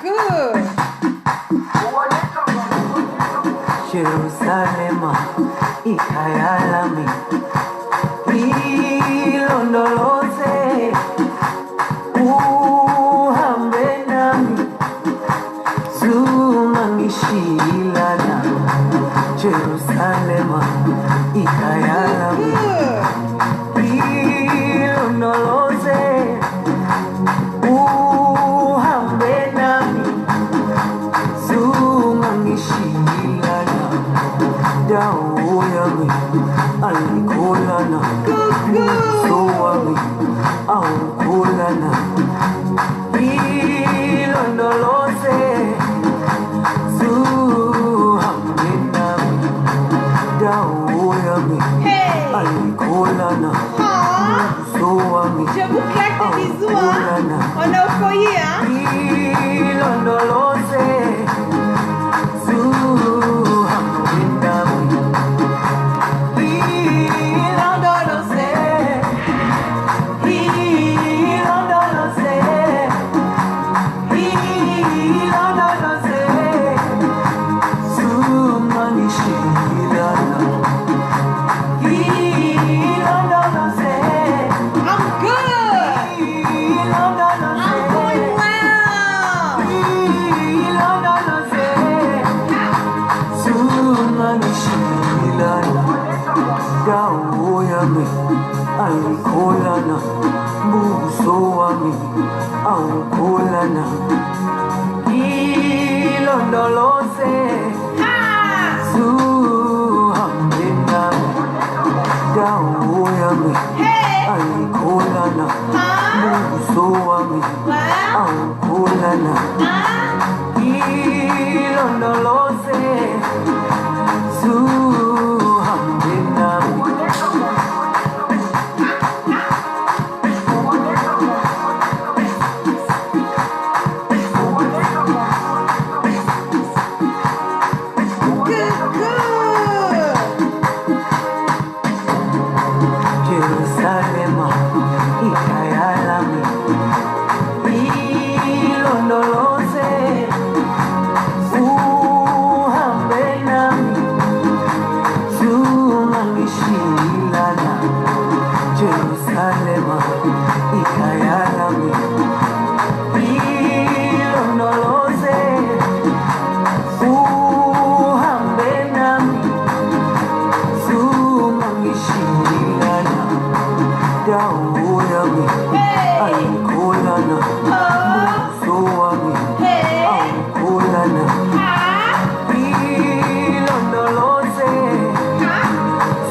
Coucou. Jerusalema ikayalami ilondoloze uhambe nami zungangishilana Jerusalema ikayalami ilondoloze uhambe nami zungangishilana dawo yami alikolana uso wami aukolana ilondoloze zuhambe nami dawo yami alikolana uso wami Je vous claque des bisous, hein? On est au foyer, hein? ilondoloze zuhambe nami ilondoloze ilondoloze ilondoloze zungangishilana ilondoloze I'm good. I'm going well. ilondoloze zungangishilana dawo yami alikolana buso wami aukolana ilondoloze Ah! zuhambe nami dawo yami Hey! alikolana Huh? buso wami Well? aukolana Huh? ilondoloze zuhambe nami Jerusalema ikayalami ilondoloze uhambe nami zungangishilana Jerusalema ikayalami ilondoloze uhambe nami zungangishilana dawo yami alikolana buso wami aukolana ilondoloze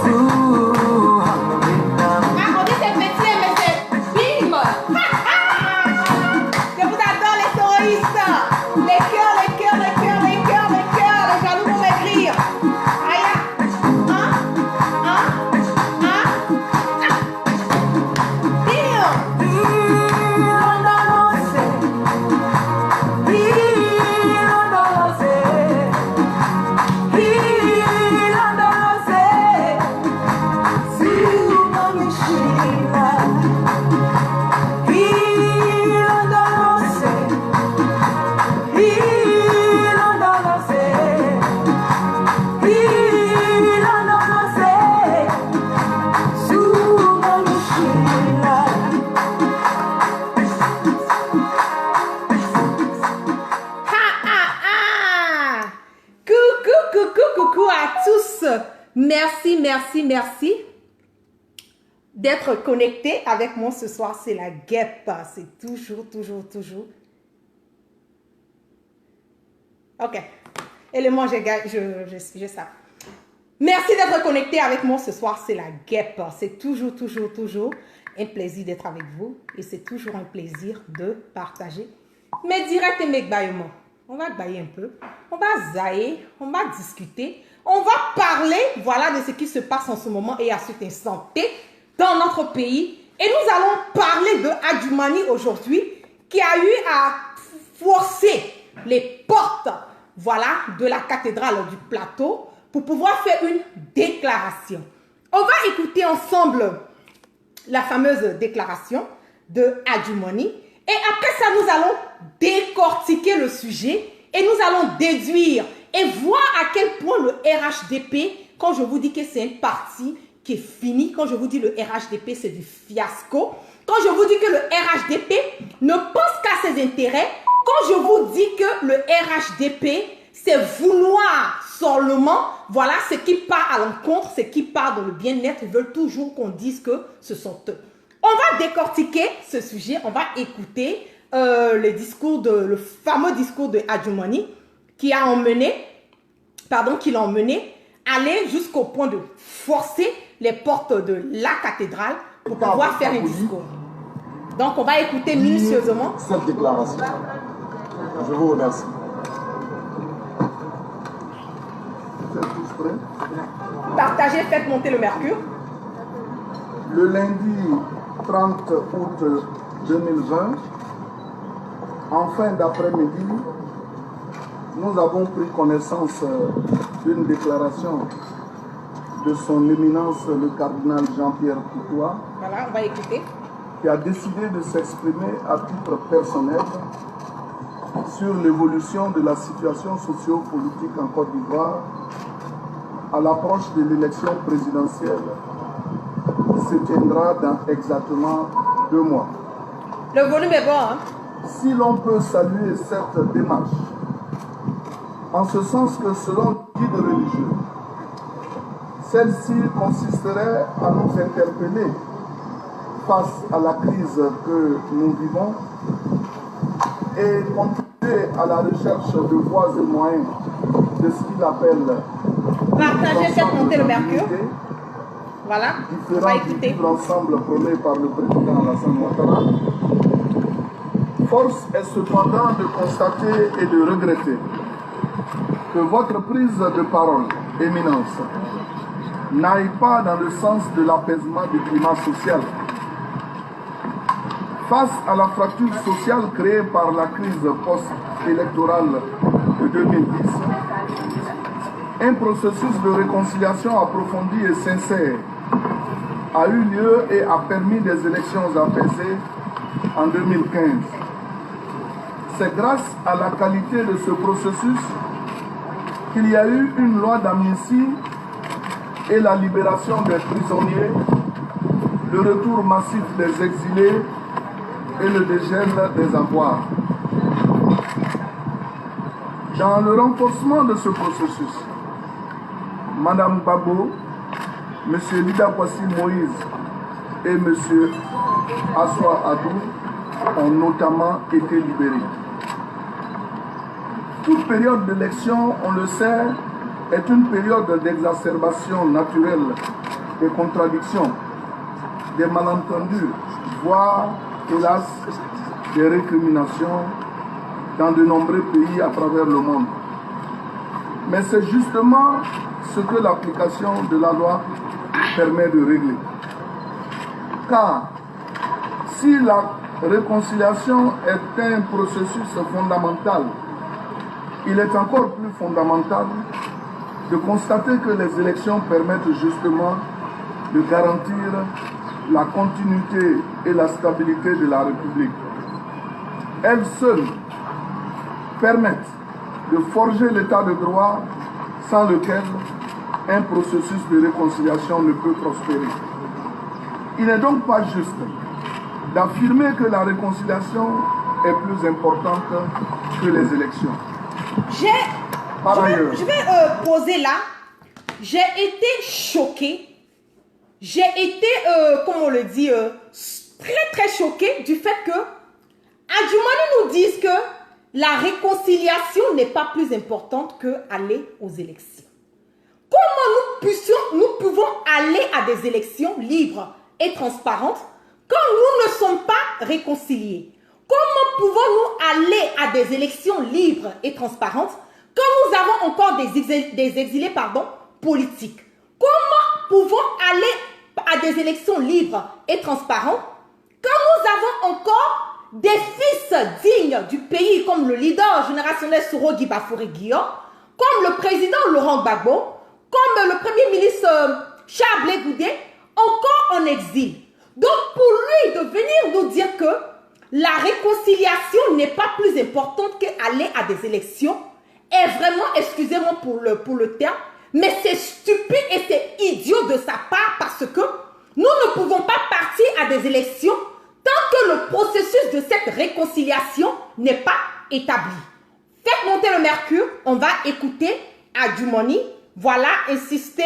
zuhambe nami Ah, on dit c'est petit, mais c'est bim! Je vous adore les terroristes! Les cœurs, les cœurs, les cœurs, les cœurs, les cœurs, les jaloux vont m'écrire! Aïe! Hein? Hein? Hein? Bim! ilondoloze ilondoloze ilondoloze zungangishilana ilondoloze ilondoloze ilondoloze zungangishilana Coucou, coucou, coucou à tous. Merci, merci, merci d'être connectés avec moi ce soir. C'est la guêpe. C'est toujours, toujours, toujours. Ok. Élément, je ça. Merci d'être connectés avec moi ce soir. C'est la guêpe. C'est toujours, toujours, toujours un plaisir d'être avec vous. Et c'est toujours un plaisir de partager mes directs et mes baillements. On va bailler un peu. On va zailler. On va discuter. On va parler, voilà, de ce qui se passe en ce moment et à cet instant T dans notre pays. Et nous allons parler de Adjumani aujourd'hui, qui a eu à forcer les portes, voilà, de la cathédrale du Plateau pour pouvoir faire une déclaration. On va écouter ensemble la fameuse déclaration de Adjumani. Et après ça, nous allons décortiquer le sujet et nous allons déduire et voir à quel point le RHDP, quand je vous dis que c'est une partie qui est finie, quand je vous dis le RHDP, c'est du fiasco, quand je vous dis que le RHDP ne pense qu'à ses intérêts, quand je vous dis que le RHDP, c'est vouloir seulement, voilà, ce qui part à l'encontre, ce qui part dans le bien-être, ils veulent toujours qu'on dise que ce sont eux. On va décortiquer ce sujet, on va écouter le fameux discours de Adjumani qui l'a emmené aller jusqu'au point de forcer les portes de la cathédrale pour pouvoir faire un discours. Donc on va écouter minutieusement cette déclaration. Je vous remercie. Vous êtes tous prêts? Partagez, faites monter le mercure. Le lundi 30 août 2020, en fin d'après-midi, nous avons pris connaissance d'une déclaration de son éminence le cardinal Jean-Pierre Coutois. Voilà, on va écouter. Qui a décidé de s'exprimer à titre personnel sur l'évolution de la situation socio-politique en Côte d'Ivoire à l'approche de l'élection présidentielle qui se tiendra dans exactement 2 mois. Le volume est bon, hein? Si l'on peut saluer cette démarche, en ce sens que selon le guide religieux, celle-ci consisterait à nous interpeller face à la crise que nous vivons et contribuer à la recherche de voies et moyens de ce qu'il appelle partagez, faites monter le mercure. Voilà, on va écouter. L'ensemble prôné par le président Alassane Ouattara. Force est cependant de constater et de regretter que votre prise de parole, éminence, n'aille pas dans le sens de l'apaisement du climat social. Face à la fracture sociale créée par la crise post-électorale de 2010, un processus de réconciliation approfondi et sincère a eu lieu et a permis des élections apaisées en 2015. C'est grâce à la qualité de ce processus qu'il y a eu une loi d'amnistie et la libération des prisonniers, le retour massif des exilés et le dégel des avoirs. Dans le renforcement de ce processus, Madame Gbagbo, M. Lida Kwasi Moïse et M. Assoua Adou ont notamment été libérés. Toute période d'élection, on le sait, est une période d'exacerbation naturelle des contradictions, des malentendus, voire, hélas, des récriminations dans de nombreux pays à travers le monde. Mais c'est justement ce que l'application de la loi permet de régler. Car si la réconciliation est un processus fondamental, il est encore plus fondamental de constater que les élections permettent justement de garantir la continuité et la stabilité de la République. Elles seules permettent de forger l'état de droit sans lequel un processus de réconciliation ne peut prospérer. Il n'est donc pas juste d'affirmer que la réconciliation est plus importante que les élections. Je vais poser là. J'ai été choquée. J'ai été, comment on le dit, très très choquée du fait que Adjumani nous dise que la réconciliation n'est pas plus importante qu'aller aux élections. Comment nous pouvons aller à des élections libres et transparentes quand nous ne sommes pas réconciliés? Comment pouvons-nous aller à des élections libres et transparentes quand nous avons encore des exilés politiques? Comment pouvons aller à des élections libres et transparentes quand nous avons encore des fils dignes du pays comme le leader générationnel Soro Guibafouré Guillaume, comme le président Laurent Gbagbo, comme le premier ministre Charles Blé Goudé, encore en exil? Donc pour lui de venir nous dire que la réconciliation n'est pas plus importante qu'aller à des élections, est vraiment, excusez-moi pour le terme, mais c'est stupide et c'est idiot de sa part parce que nous ne pouvons pas partir à des élections tant que le processus de cette réconciliation n'est pas établi. Faites monter le mercure, on va écouter Adjumani, voilà, insister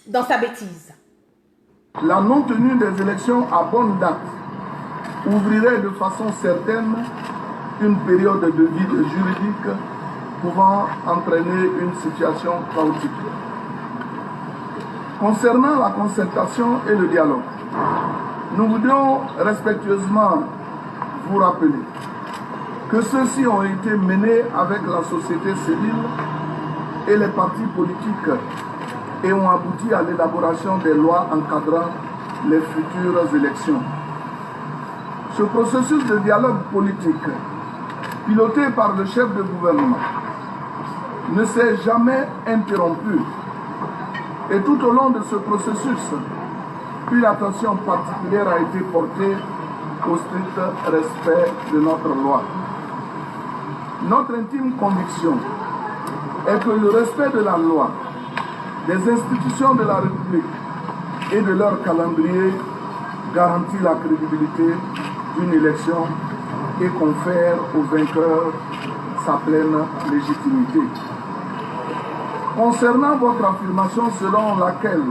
dans sa bêtise. La non-tenue des élections à bonne date ouvrirait de façon certaine une période de vide juridique pouvant entraîner une situation chaotique. Concernant la concertation et le dialogue, nous voudrions respectueusement vous rappeler que ceux-ci ont été menés avec la société civile et les partis politiques et ont abouti à l'élaboration des lois encadrant les futures élections. Ce processus de dialogue politique, piloté par le chef de gouvernement, ne s'est jamais interrompu. Et tout au long de ce processus, une attention particulière a été portée au strict respect de notre loi. Notre intime conviction est que le respect de la loi, des institutions de la République et de leur calendrier garantit la crédibilité d'une élection et confère au vainqueur sa pleine légitimité. Concernant votre affirmation selon laquelle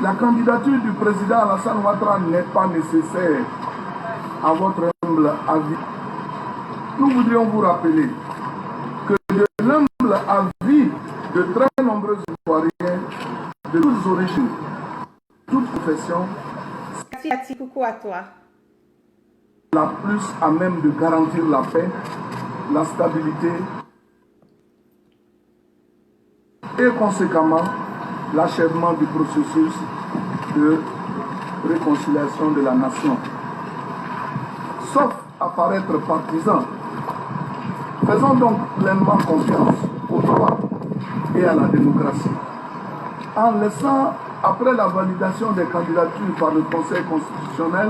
la candidature du président Alassane Ouattara n'est pas nécessaire à votre humble avis, nous voudrions vous rappeler que de l'humble avis de très nombreux Ivoiriens de toutes origines, toutes professions, Merci, coucou à toi. la plus à même de garantir la paix, la stabilité et conséquemment l'achèvement du processus de réconciliation de la nation. Sauf à paraître partisans, faisons donc pleinement confiance au droit et à la démocratie, en laissant, après la validation des candidatures par le Conseil constitutionnel,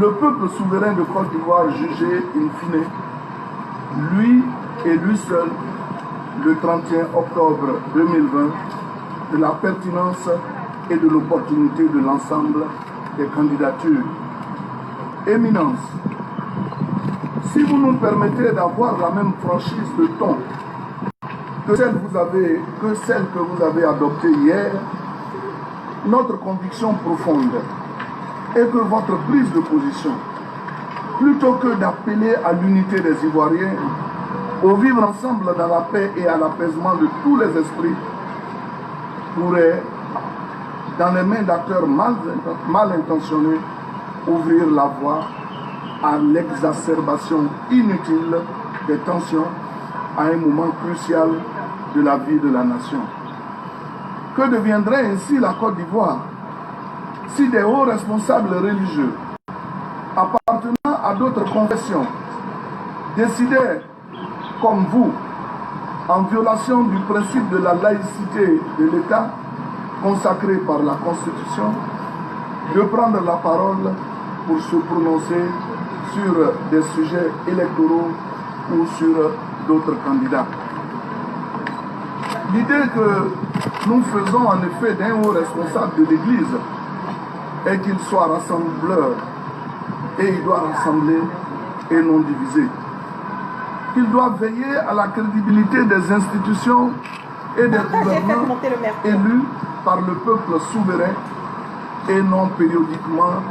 le peuple souverain de Côte d'Ivoire juger in fine, lui et lui seul, le 31 octobre 2020, de la pertinence et de l'opportunité de l'ensemble des candidatures. Éminence, si vous nous permettez d'avoir la même franchise de ton que celle que vous avez adoptée hier, notre conviction profonde est que votre prise de position, plutôt que d'appeler à l'unité des Ivoiriens, au vivre ensemble dans la paix et à l'apaisement de tous les esprits, pourrait, dans les mains d'acteurs mal intentionnés, ouvrir la voie à l'exacerbation inutile des tensions à un moment crucial de la vie de la nation. Que deviendrait ainsi la Côte d'Ivoire si des hauts responsables religieux appartenant à d'autres confessions décidaient, comme vous, en violation du principe de la laïcité de l'État consacré par la Constitution, de prendre la parole pour se prononcer sur des sujets électoraux ou sur d'autres candidats. L'idée que nous faisons en effet d'un haut responsable de l'Église est qu'il soit rassembleur et il doit rassembler et non diviser. Il doit veiller à la crédibilité des institutions et des gouvernants élus par le peuple souverain et non périodiquement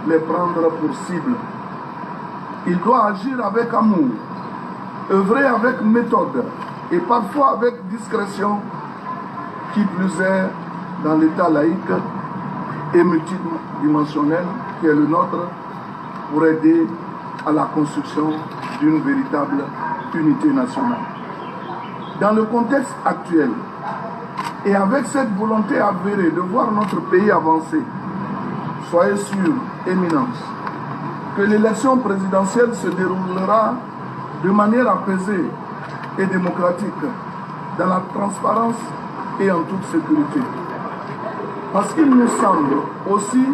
les prendre pour cible. Il doit agir avec amour, œuvrer avec méthode et parfois avec discrétion, qui plus est dans l'État laïque et multidimensionnel qui est le nôtre, pour aider à la construction d'une véritable unité nationale. Dans le contexte actuel, et avec cette volonté avérée de voir notre pays avancer, soyez sûrs, Éminence, que l'élection présidentielle se déroulera de manière apaisée et démocratique, dans la transparence et en toute sécurité. Parce qu'il nous semble aussi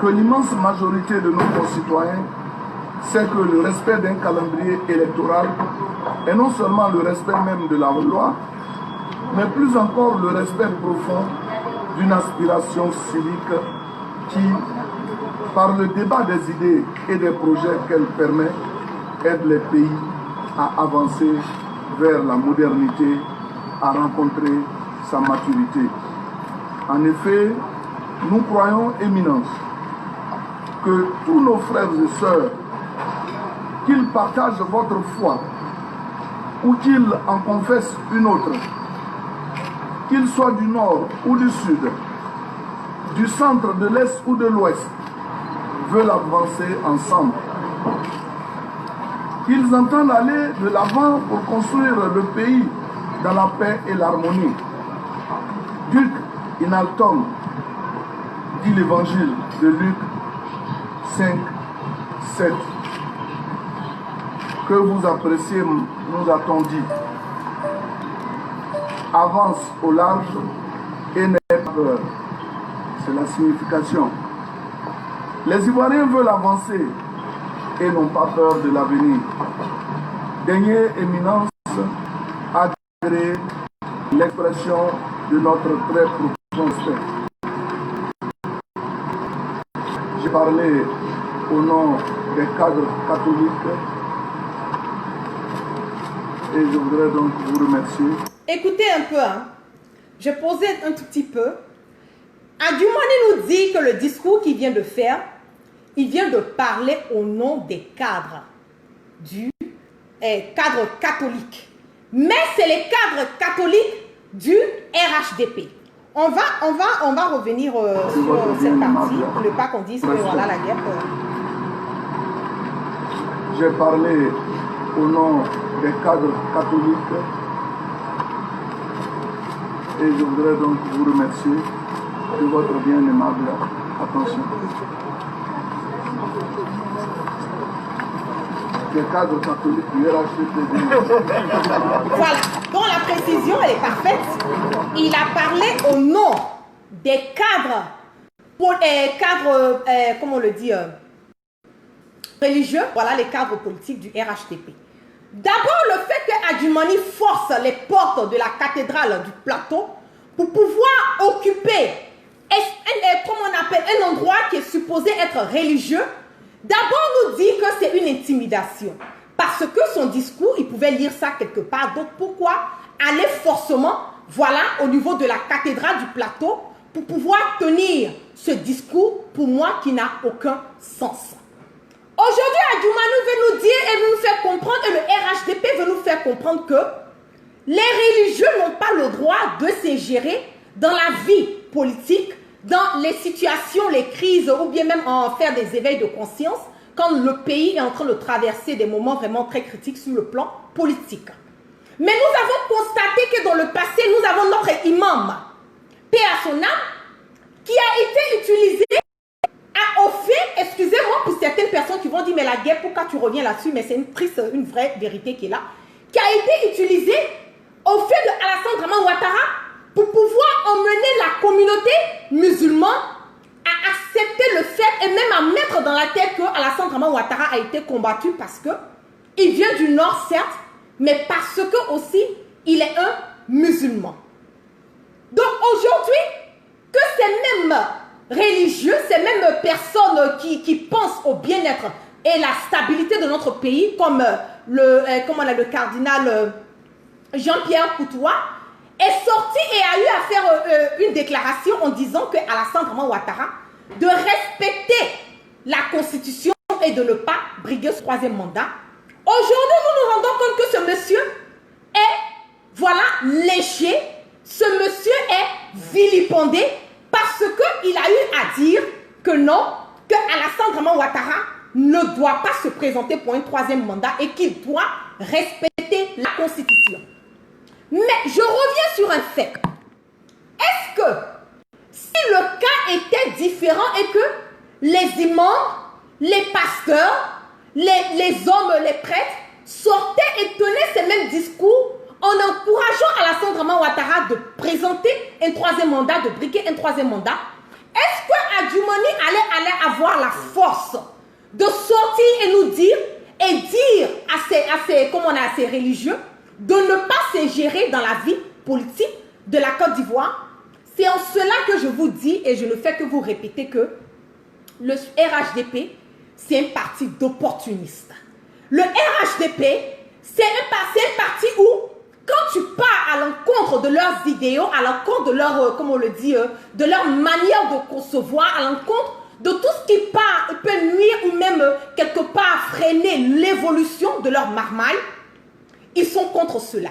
que l'immense majorité de nos concitoyens sait que le respect d'un calendrier électoral est non seulement le respect même de la loi, mais plus encore le respect profond d'une aspiration civique qui, par le débat des idées et des projets qu'elle permet, aide les pays à avancer vers la modernité, à rencontrer sa maturité. En effet, nous croyons, Éminence, que tous nos frères et sœurs, qu'ils partagent votre foi ou qu'ils en confessent une autre, qu'ils soient du nord ou du sud, du centre, de l'est ou de l'ouest, veulent avancer ensemble. Qu'ils entendent aller de l'avant pour construire le pays dans la paix et l'harmonie. Duc in altum, dit l'évangile de Luc 5, 7. Que vous appréciez, nous a-t-on dit. Avance au large et n'aie pas peur. C'est la signification. Les Ivoiriens veulent avancer et n'ont pas peur de l'avenir. Daignez, Éminence, agréer l'expression de notre très profond respect. J'ai parlé au nom des cadres catholiques et je voudrais donc vous remercier. Écoutez un peu, hein. Je posais un tout petit peu. Adjumani nous dit que le discours qu'il vient de faire, il vient de parler au nom des cadres, du cadre catholique. Mais c'est les cadres catholiques du RHDP. On va revenir sur cette partie, pour ne pas qu'on dise que voilà la guerre. J'ai parlé au nom des cadres catholiques et je voudrais donc vous remercier de votre bien aimable attention. Les cadres catholiques du RHDP. Voilà, donc la précision elle est parfaite. Il a parlé au nom des cadres, comment on le dit, religieux, voilà les cadres politiques du RHDP. D'abord, le fait que Adjumani force les portes de la cathédrale du plateau pour pouvoir occuper, comment on appelle, un endroit qui est supposé être religieux, d'abord nous dit que c'est une intimidation. Parce que son discours, il pouvait lire ça quelque part. Donc pourquoi aller forcément, voilà, au niveau de la cathédrale du plateau pour pouvoir tenir ce discours, pour moi, qui n'a aucun sens. Aujourd'hui, Adjumani veut nous dire et veut nous faire comprendre, et le RHDP veut nous faire comprendre que les religieux n'ont pas le droit de s'ingérer dans la vie politique, dans les situations, les crises, ou bien même en faire des éveils de conscience, quand le pays est en train de traverser des moments vraiment très critiques sur le plan politique. Mais nous avons constaté que dans le passé, nous avons notre imam, paix à son âme, qui a été utilisé au fait, excusez-moi pour certaines personnes qui vont dire, mais la guerre, pourquoi tu reviens là-dessus? Mais c'est une triste, une vraie vérité qui est là, qui a été utilisé au fait de Alassane Dramane Ouattara pour pouvoir emmener la communauté musulmane à accepter le fait et même à mettre dans la tête que Alassane Dramane Ouattara a été combattu parce que il vient du nord, certes, mais parce que aussi il est un musulman. Donc aujourd'hui, que ces mêmes religieux, ces mêmes personnes qui pensent au bien-être et la stabilité de notre pays, comme le cardinal Jean-Pierre Coutois, est sorti et a eu à faire une déclaration en disant que Alassane Dramane Ouattara de respecter la Constitution et de ne pas briguer ce troisième mandat. Aujourd'hui, nous nous rendons compte que ce monsieur est, voilà, léché, ce monsieur est vilipendé parce qu'il a eu à dire que non, que Alassane Dramane Ouattara ne doit pas se présenter pour un troisième mandat et qu'il doit respecter la Constitution. Mais je reviens sur un fait. Est-ce que si le cas était différent et que les imams, les pasteurs, les hommes, les prêtres sortaient et tenaient ces mêmes discours en encourageant Alassane Dramane Ouattara de présenter un troisième mandat, de briguer un troisième mandat, est-ce que Adjumani allait avoir la force de sortir et nous dire, et dire à ces religieux, de ne pas s'ingérer dans la vie politique de la Côte d'Ivoire? C'est en cela que je vous dis, et je ne fais que vous répéter, que le RHDP, c'est un parti d'opportunistes. Le RHDP, c'est un parti où, quand tu pars à l'encontre de leurs idéaux, à l'encontre de leur, comme on le dit, de leur manière de concevoir, à l'encontre de tout ce qui peut nuire ou même quelque part freiner l'évolution de leur marmaille, ils sont contre cela.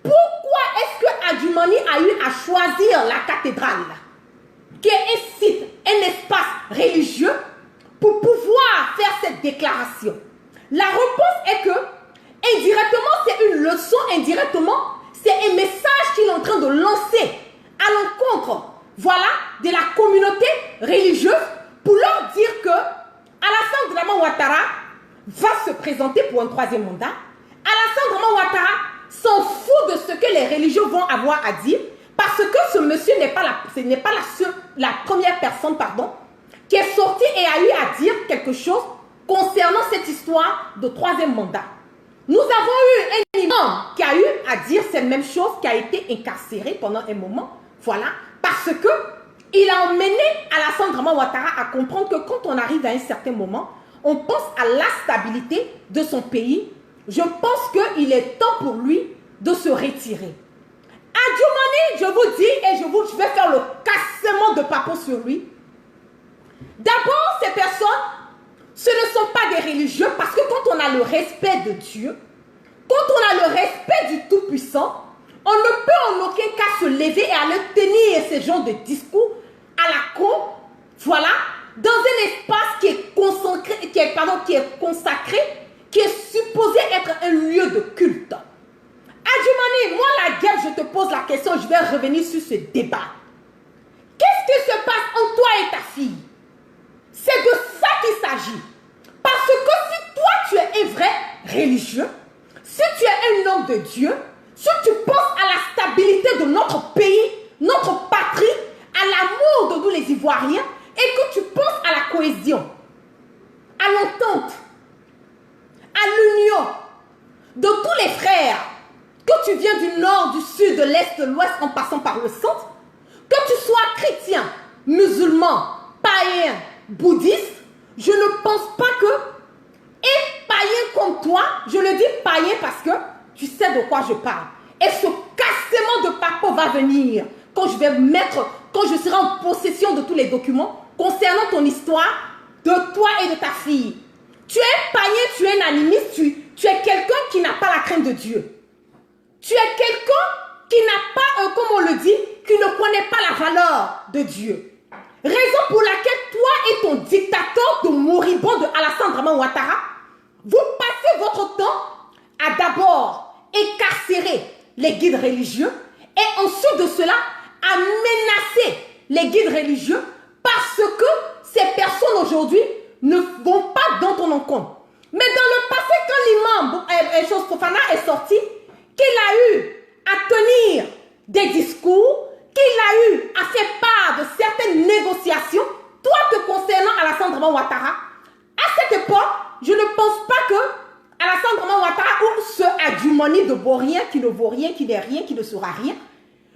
Pourquoi est-ce que Adjumani a eu à choisir la cathédrale, qui est un site, un espace religieux, pour pouvoir faire cette déclaration? La réponse est que, indirectement, c'est une leçon, indirectement, c'est un message qu'il est en train de lancer à l'encontre, voilà, de la communauté religieuse, pour leur dire que Alassane Dramane Ouattara va se présenter pour un troisième mandat. Alassane Dramane Ouattara s'en fout de ce que les religieux vont avoir à dire, parce que ce monsieur n'est pas la première personne, qui est sortie et a eu à dire quelque chose concernant cette histoire de troisième mandat. Nous avons eu un imam qui a eu à dire cette même chose, qui a été incarcéré pendant un moment, voilà, parce que il a emmené Alassane Dramane Ouattara à comprendre que quand on arrive à un certain moment, on pense à la stabilité de son pays. Je pense qu'il est temps pour lui de se retirer. Adjumani, je vous dis, et je vais faire le cassement de papo sur lui. D'abord, ces personnes, ce ne sont pas des religieux, parce que quand on a le respect de Dieu, quand on a le respect du Tout-Puissant, on ne peut en aucun cas se lever et aller tenir ce genre de discours à la con, voilà, dans un espace qui est consacré, qui est supposé être un lieu de culte. Adjumani, moi la guerre, je te pose la question, je vais revenir sur ce débat. Qu'est-ce qui se passe entre toi et ta fille? C'est de ça qu'il s'agit. Parce que si toi tu es un vrai religieux, si tu es un homme de Dieu, si tu penses à la stabilité de notre pays, notre patrie, à l'amour de nous les Ivoiriens, et que tu penses à la cohésion, à l'entente, à l'union de tous les frères, que tu viens du nord, du sud, de l'est, de l'ouest, en passant par le centre, que tu sois chrétien, musulman, païen, bouddhiste, je ne pense pas que un païen comme toi, je le dis païen parce que tu sais de quoi je parle. Et ce cassement de papo va venir quand je serai en possession de tous les documents concernant ton histoire, de toi et de ta fille. Tu es un païen, tu es un animiste, tu es quelqu'un qui n'a pas la crainte de Dieu. Tu es quelqu'un qui n'a pas, comme on le dit, qui ne connaît pas la valeur de Dieu. Raison pour laquelle toi et ton dictateur de moribond de Alassane Dramane Ouattara, vous passez votre temps à d'abord incarcérer les guides religieux et ensuite de cela à menacer les guides religieux parce que ces personnes aujourd'hui ne vont pas dans ton encontre. Mais dans le passé, quand l'imam Chose Fofana est sorti, qu'il a eu à tenir des discours, qu'il a eu à faire part de certaines négociations, toi te concernant Alassane Dramane Ouattara, à cette époque, je ne pense pas que Alassane Dramane Ouattara ou ce Adjumani de Borien qui ne vaut rien, qui n'est rien, qui ne sera rien,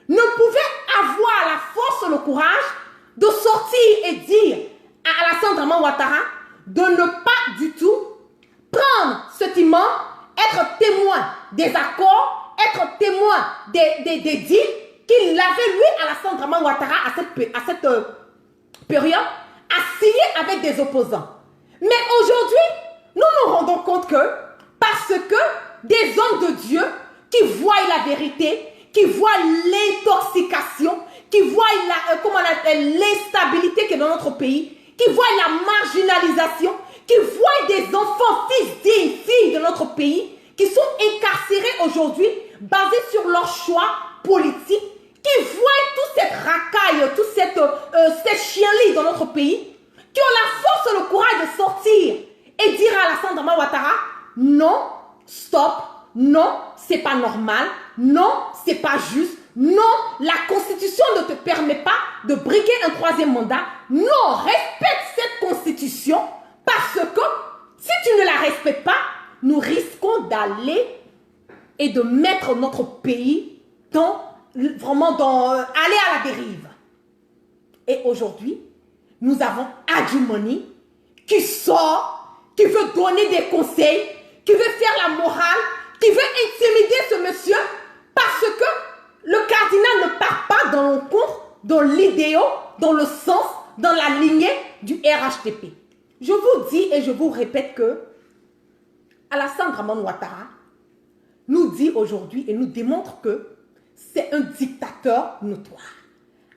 ne pouvait avoir la force, le courage de sortir et dire à Alassane Dramane Ouattara de ne pas du tout prendre cet imam, être témoin des accords, être témoin des deals qu'il avait, lui, Alassane Dramane Ouattara, à cette période, à signer avec des opposants. Mais aujourd'hui, nous nous rendons compte que, parce que des hommes de Dieu qui voient la vérité, qui voient l'intoxication, qui voient l'instabilité qui est dans notre pays, qui voient la marginalisation, qui voient des enfants, fils dignes, filles de notre pays, qui sont incarcérés aujourd'hui, basés sur leur choix politique, qui voient toute cette racaille, toute cette chienlit dans notre pays, qui ont la force et le courage de sortir et dire à Alassane Dramane Ouattara, non, stop, non, c'est pas normal, non, c'est pas juste, Non, la Constitution ne te permet pas de briguer un troisième mandat. Non, respecte cette Constitution parce que si tu ne la respectes pas, nous risquons d'aller et de mettre notre pays aller à la dérive. Et aujourd'hui, nous avons Adjumani qui sort, qui veut donner des conseils, qui veut faire la morale, qui veut intimider ce monsieur parce que le cardinal ne part pas dans l'encontre, dans l'idéal, dans le sens, dans la lignée du RHDP. Je vous dis et je vous répète que Alassane Dramane Ouattara nous dit aujourd'hui et nous démontre que c'est un dictateur notoire.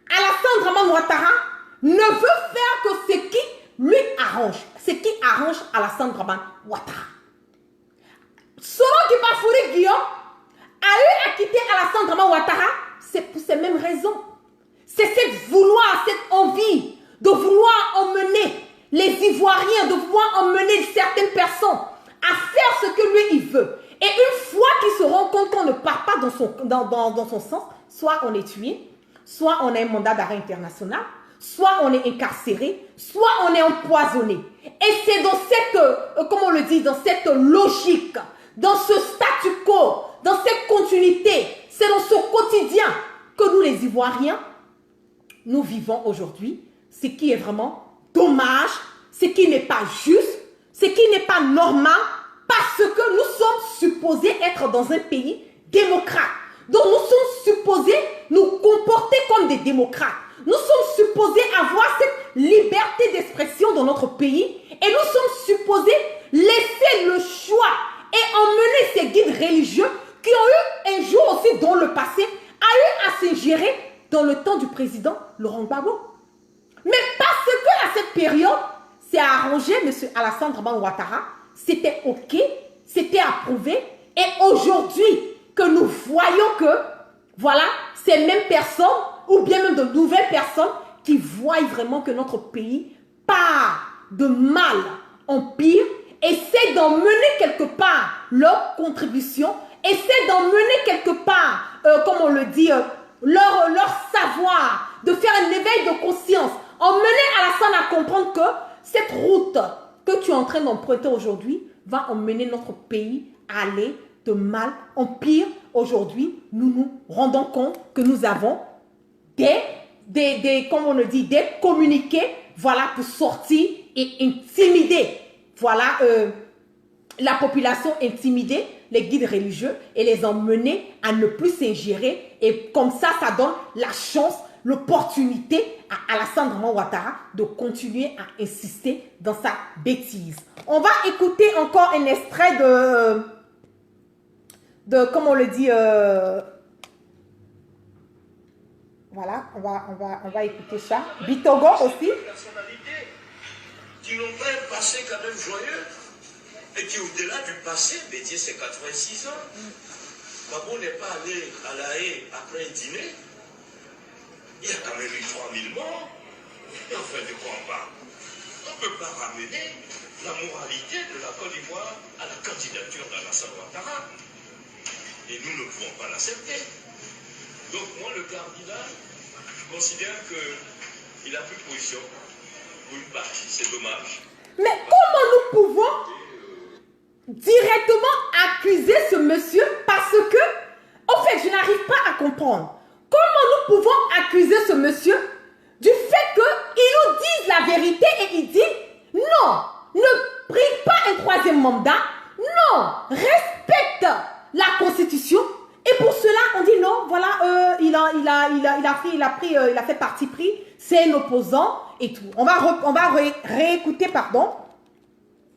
Alassane Dramane Ouattara ne veut faire que ce qui lui arrange, ce qui arrange Alassane Dramane Ouattara. Selon Guibafouri Guillaume, a eu à quitter Alassane Dramane Ouattara, c'est pour ces mêmes raisons. C'est cette envie de vouloir emmener les Ivoiriens, de vouloir emmener certaines personnes à faire ce que lui il veut. Et une fois qu'il se rend compte qu'on ne part pas dans son sens, soit on est tué, soit on a un mandat d'arrêt international, soit on est incarcéré, soit on est empoisonné. Et c'est dans cette, comment on le dit, dans cette logique, dans ce statu quo, dans cette continuité, c'est dans ce quotidien que nous les Ivoiriens, nous vivons aujourd'hui, ce qui est vraiment dommage, ce qui n'est pas juste, ce qui n'est pas normal, parce que nous sommes supposés être dans un pays démocrate. Donc nous sommes supposés nous comporter comme des démocrates. Nous sommes supposés avoir cette liberté d'expression dans notre pays et nous sommes supposés laisser le choix et emmener ces guides religieux qui ont eu un jour aussi dans le passé, a eu à s'ingérer dans le temps du président Laurent Gbagbo. Mais parce que à cette période, c'est arrangé M. Alassane Dramane Ouattara, c'était OK, c'était approuvé. Et aujourd'hui, que nous voyons que, voilà, ces mêmes personnes, ou bien même de nouvelles personnes, qui voient vraiment que notre pays part de mal en pire, essaient d'emmener quelque part leur contribution, essaient d'emmener quelque part, comme on le dit, leur savoir, de faire un éveil de conscience, emmener Alassane à comprendre que cette route que tu es en train d'emprunter aujourd'hui va emmener notre pays à aller de mal en pire. Aujourd'hui, nous nous rendons compte que nous avons comme on le dit, des communiqués, voilà, pour sortir et intimider, voilà, la population, intimider les guides religieux et les emmener à ne plus s'ingérer. Et comme ça, ça donne la chance, l'opportunité à Alassane Dramane Ouattara de continuer à insister dans sa bêtise. On va écouter encore un extrait comme on le dit, voilà, on va écouter ça. Bitogo aussi. Qui n'ont pas un passé quand même joyeux et qui au-delà du passé, Bédier c'est 86 ans. Gbagbo n'est pas allé à La Haye après un dîner. Il y a quand même eu 3000 morts. Et enfin, de quoi on parle? On ne peut pas ramener la moralité de la Côte d'Ivoire à la candidature d'Alassane Ouattara. Et nous ne pouvons pas l'accepter. Donc moi, le cardinal, je considère qu'il a plus de position pour une partie. C'est dommage. Mais comment nous pouvons directement accuser ce monsieur parce que, en fait, je n'arrive pas à comprendre. Comment nous pouvons accuser ce monsieur du fait qu'il nous dise la vérité et il dit non, ne brigue pas un troisième mandat, non, respecte la Constitution. Et pour cela, on dit non, voilà, il a fait parti pris, c'est un opposant et tout. On va réécouter, pardon,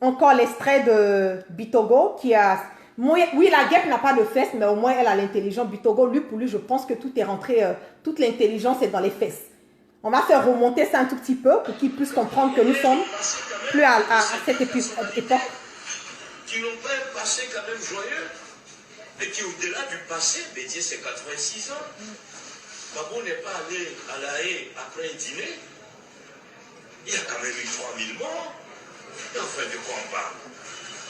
encore l'extrait de Bitogo qui a... Oui, la guêpe n'a pas de fesses, mais au moins elle a l'intelligence. Bitogo, pour lui, je pense que tout est rentré, toute l'intelligence est dans les fesses. On va faire remonter ça un tout petit peu pour qu'il puisse comprendre que nous sommes plus à cette époque. Qui n'ont pas un passé quand même joyeux et qui au-delà du passé, Bédier c'est 86 ans. Gbagbo n'est pas allé à La Haye après un dîner. Il y a quand même eu 3000 morts. Et enfin, de quoi on parle?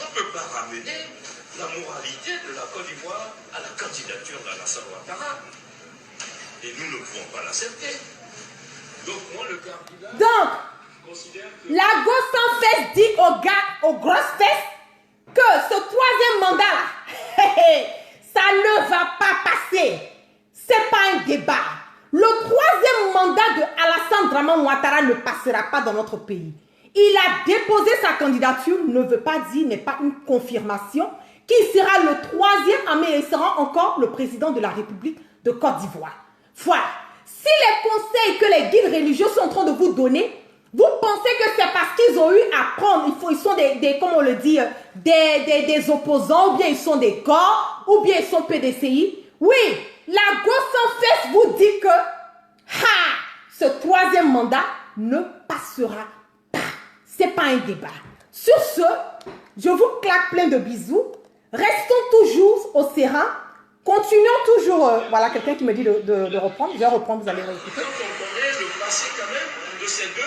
On ne peut pas ramener la moralité de la Côte d'Ivoire à la candidature d'Alassane Ouattara. Et nous ne pouvons pas l'accepter. Donc moi, le cardinal Donc, considère que... la gauche sans fesse dit aux gars, aux grosses fesses, que ce troisième mandat-là, ça ne va pas passer. C'est pas un débat. Le troisième mandat de Alassane Draman Ouattara ne passera pas dans notre pays. Il a déposé sa candidature, ne veut pas dire, n'est pas une confirmation, qu'il sera le troisième, mais il sera encore le président de la République de Côte d'Ivoire. Voilà. Si les conseils que les guides religieux sont en train de vous donner, vous pensez que c'est parce qu'ils ont eu à prendre, ils sont des comme on le dit, des opposants, ou bien ils sont des corps, ou bien ils sont PDCI. Oui, la gauche sans fesse vous dit que ce troisième mandat ne passera pas. Ce n'est pas un débat. Sur ce, je vous claque plein de bisous. Restons toujours au serein. Continuons toujours. Voilà, quelqu'un qui me dit de reprendre. Je vais reprendre, vous allez réécouter. Quand on connaît le passé quand même de ces deux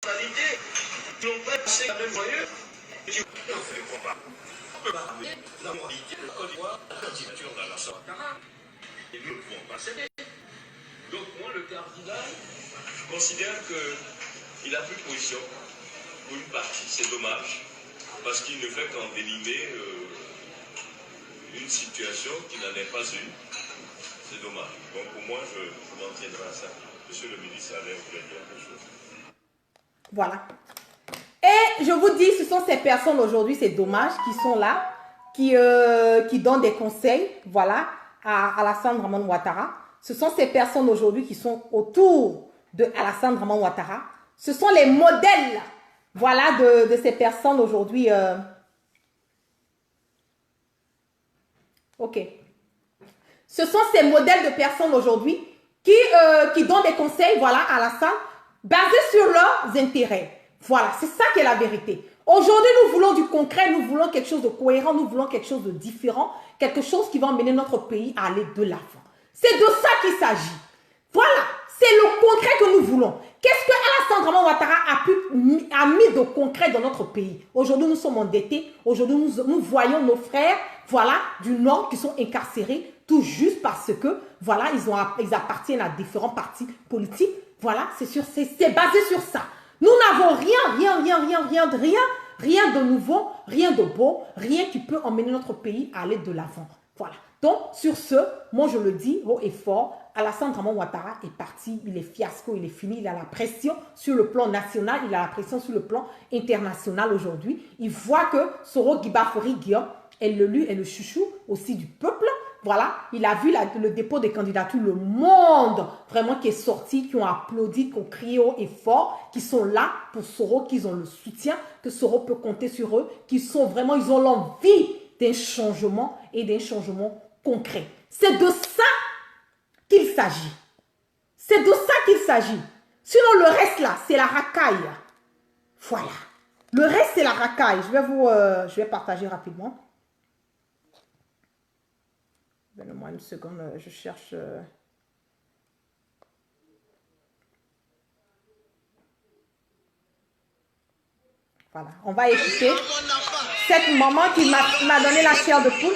personnalités qui n'ont pas passé la même voyeur, et qui ont fait le combat. On peut parler de la moralité de la Côte d'Ivoire, la candidature d'Alassane Ouattara. Et nous ne pouvons pas céder. Donc moi, le cardinal, considère qu'il n'a plus de position pour une partie. C'est dommage, parce qu'il ne fait qu'envenimer une situation qui n'en est pas une. C'est dommage. Donc pour moi, je m'en tiendrai à ça. Monsieur le ministre Alain voulait dire quelque chose. Voilà. Et je vous dis, ce sont ces personnes aujourd'hui, c'est dommage, qui sont là, qui donnent des conseils, voilà, à Alassane Draman Ouattara. Ce sont ces personnes aujourd'hui qui sont autour de Alassane Draman Ouattara. Ce sont les modèles, voilà, de ces personnes aujourd'hui. Ok. Ce sont ces modèles de personnes aujourd'hui qui donnent des conseils, voilà, à Alassane, basés sur leurs intérêts. Voilà, c'est ça qui est la vérité. Aujourd'hui, nous voulons du concret, nous voulons quelque chose de cohérent, nous voulons quelque chose de différent, quelque chose qui va emmener notre pays à aller de l'avant. C'est de ça qu'il s'agit. Voilà, c'est le concret que nous voulons. Qu'est-ce que Alassane Draman Ouattara a mis de concret dans notre pays? Aujourd'hui, nous sommes endettés. Aujourd'hui, nous voyons nos frères, voilà, du Nord qui sont incarcérés, tout juste parce que, voilà, ils appartiennent à différents partis politiques. Voilà, c'est basé sur ça. Nous n'avons rien de nouveau, rien de beau, rien qui peut emmener notre pays à aller de l'avant. Voilà. Donc, sur ce, moi je le dis haut et fort, Alassane Draman Ouattara est parti, il est fiasco, il est fini, il a la pression sur le plan national, il a la pression sur le plan international aujourd'hui. Il voit que Soro Guibafori Guillaume est l'élu et le chouchou aussi du peuple. Voilà, il a vu le dépôt des candidatures, le monde vraiment qui est sorti, qui ont applaudi, qui ont crié haut et fort, qui sont là pour Soro, qu'ils ont le soutien, que Soro peut compter sur eux, ils ont l'envie d'un changement et d'un changement concret. C'est de ça qu'il s'agit. C'est de ça qu'il s'agit. Sinon, le reste là, c'est la racaille. Voilà. Le reste, c'est la racaille. Je vais partager rapidement. Donnez-moi une seconde, je cherche... Voilà, on va écouter cette maman qui m'a donné la chair de poule.